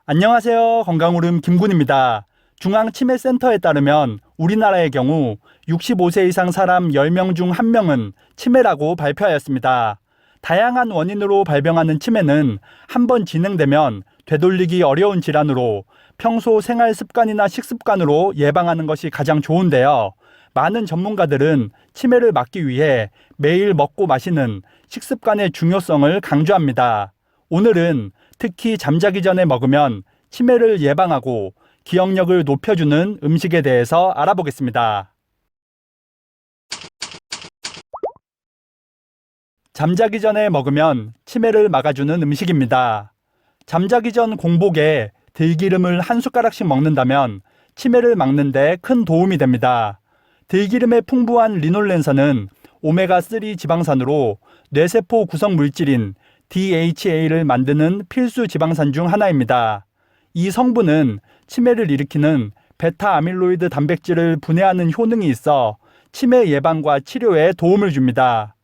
안녕하세요. 건강오름 김군입니다. 중앙치매센터에 따르면 우리나라의 경우 65세 이상 사람 10명 중 1명은 치매라고 발표하였습니다. 다양한 원인으로 발병하는 치매는 한번 진행되면 되돌리기 어려운 질환으로 평소 생활 습관이나 식습관으로 예방하는 것이 가장 좋은데요. 많은 전문가들은 치매를 막기 위해 매일 먹고 마시는 식습관의 중요성을 강조합니다. 오늘은 특히 잠자기 전에 먹으면 치매를 예방하고 기억력을 높여주는 음식에 대해서 알아보겠습니다. 잠자기 전에 먹으면 치매를 막아주는 음식입니다. 잠자기 전 공복에 들기름을 한 숟가락씩 먹는다면 치매를 막는 데 큰 도움이 됩니다. 들기름에 풍부한 리놀렌산은 오메가3 지방산으로 뇌세포 구성 물질인 DHA를 만드는 필수 지방산 중 하나입니다. 이 성분은 치매를 일으키는 베타 아밀로이드 단백질을 분해하는 효능이 있어 치매 예방과 치료에 도움을 줍니다.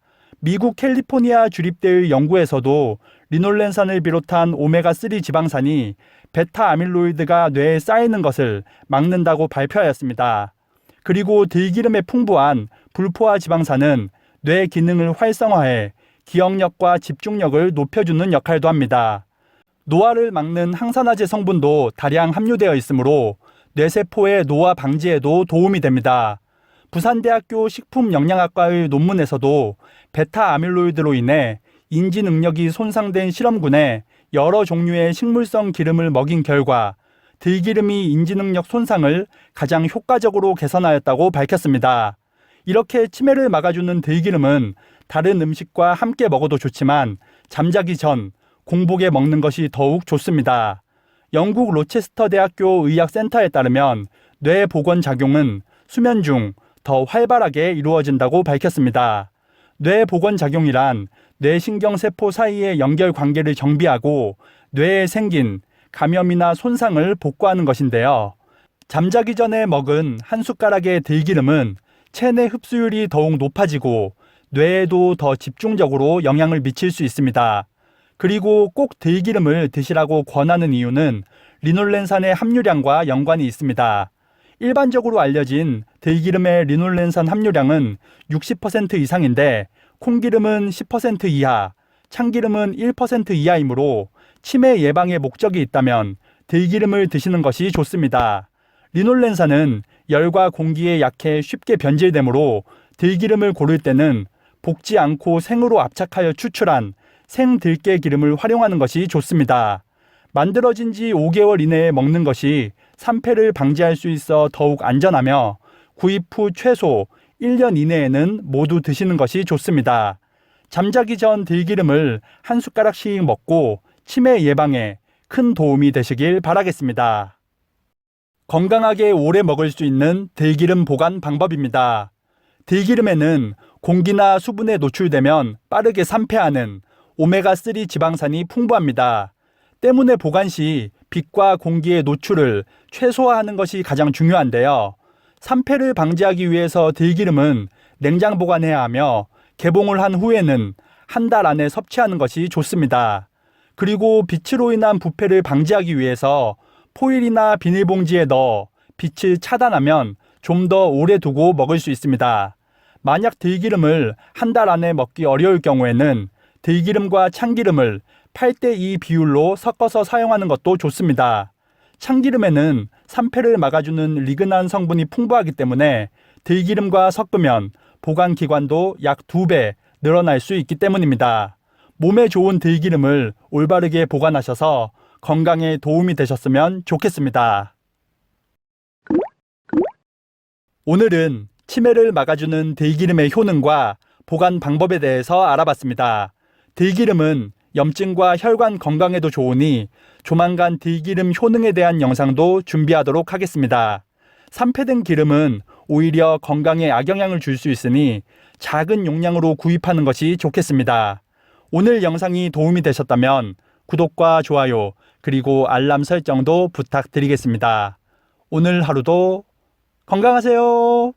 미국 캘리포니아 주립대의 연구에서도 리놀렌산을 비롯한 오메가3 지방산이 베타 아밀로이드가 뇌에 쌓이는 것을 막는다고 발표하였습니다. 그리고 들기름에 풍부한 불포화 지방산은 뇌 기능을 활성화해 기억력과 집중력을 높여주는 역할도 합니다. 노화를 막는 항산화제 성분도 다량 함유되어 있으므로 뇌세포의 노화 방지에도 도움이 됩니다. 부산대학교 식품영양학과의 논문에서도 베타 아밀로이드로 인해 인지 능력이 손상된 실험군에 여러 종류의 식물성 기름을 먹인 결과 들기름이 인지 능력 손상을 가장 효과적으로 개선하였다고 밝혔습니다. 이렇게 치매를 막아주는 들기름은 다른 음식과 함께 먹어도 좋지만 잠자기 전 공복에 먹는 것이 더욱 좋습니다. 영국 로체스터 대학교 의학센터에 따르면 뇌 복원 작용은 수면 중 더 활발하게 이루어진다고 밝혔습니다. 뇌 복원 작용이란 뇌신경세포 사이의 연결 관계를 정비하고 뇌에 생긴 감염이나 손상을 복구하는 것인데요. 잠자기 전에 먹은 한 숟가락의 들기름은 체내 흡수율이 더욱 높아지고 뇌에도 더 집중적으로 영향을 미칠 수 있습니다. 그리고 꼭 들기름을 드시라고 권하는 이유는 리놀렌산의 함유량과 연관이 있습니다. 일반적으로 알려진 들기름의 리놀렌산 함유량은 60% 이상인데 콩기름은 10% 이하, 참기름은 1% 이하이므로 치매 예방의 목적이 있다면 들기름을 드시는 것이 좋습니다. 리놀렌산은 열과 공기에 약해 쉽게 변질되므로 들기름을 고를 때는 볶지 않고 생으로 압착하여 추출한 생들깨 기름을 활용하는 것이 좋습니다. 만들어진 지 5개월 이내에 먹는 것이 산패를 방지할 수 있어 더욱 안전하며 구입 후 최소 1년 이내에는 모두 드시는 것이 좋습니다. 잠자기 전 들기름을 한 숟가락씩 먹고 치매 예방에 큰 도움이 되시길 바라겠습니다. 건강하게 오래 먹을 수 있는 들기름 보관 방법입니다. 들기름에는 공기나 수분에 노출되면 빠르게 산패하는 오메가3 지방산이 풍부합니다. 때문에 보관 시 빛과 공기의 노출을 최소화하는 것이 가장 중요한데요. 산패를 방지하기 위해서 들기름은 냉장 보관해야 하며 개봉을 한 후에는 한 달 안에 섭취하는 것이 좋습니다. 그리고 빛으로 인한 부패를 방지하기 위해서 포일이나 비닐봉지에 넣어 빛을 차단하면 좀 더 오래 두고 먹을 수 있습니다. 만약 들기름을 한 달 안에 먹기 어려울 경우에는 들기름과 참기름을 8:2 비율로 섞어서 사용하는 것도 좋습니다. 참기름에는 산패를 막아주는 리그난 성분이 풍부하기 때문에 들기름과 섞으면 보관 기간도 약 2배 늘어날 수 있기 때문입니다. 몸에 좋은 들기름을 올바르게 보관하셔서 건강에 도움이 되셨으면 좋겠습니다. 오늘은 치매를 막아주는 들기름의 효능과 보관 방법에 대해서 알아봤습니다. 들기름은 염증과 혈관 건강에도 좋으니 조만간 들기름 효능에 대한 영상도 준비하도록 하겠습니다. 산패된 기름은 오히려 건강에 악영향을 줄 수 있으니 작은 용량으로 구입하는 것이 좋겠습니다. 오늘 영상이 도움이 되셨다면 구독과 좋아요 그리고 알람 설정도 부탁드리겠습니다. 오늘 하루도 건강하세요.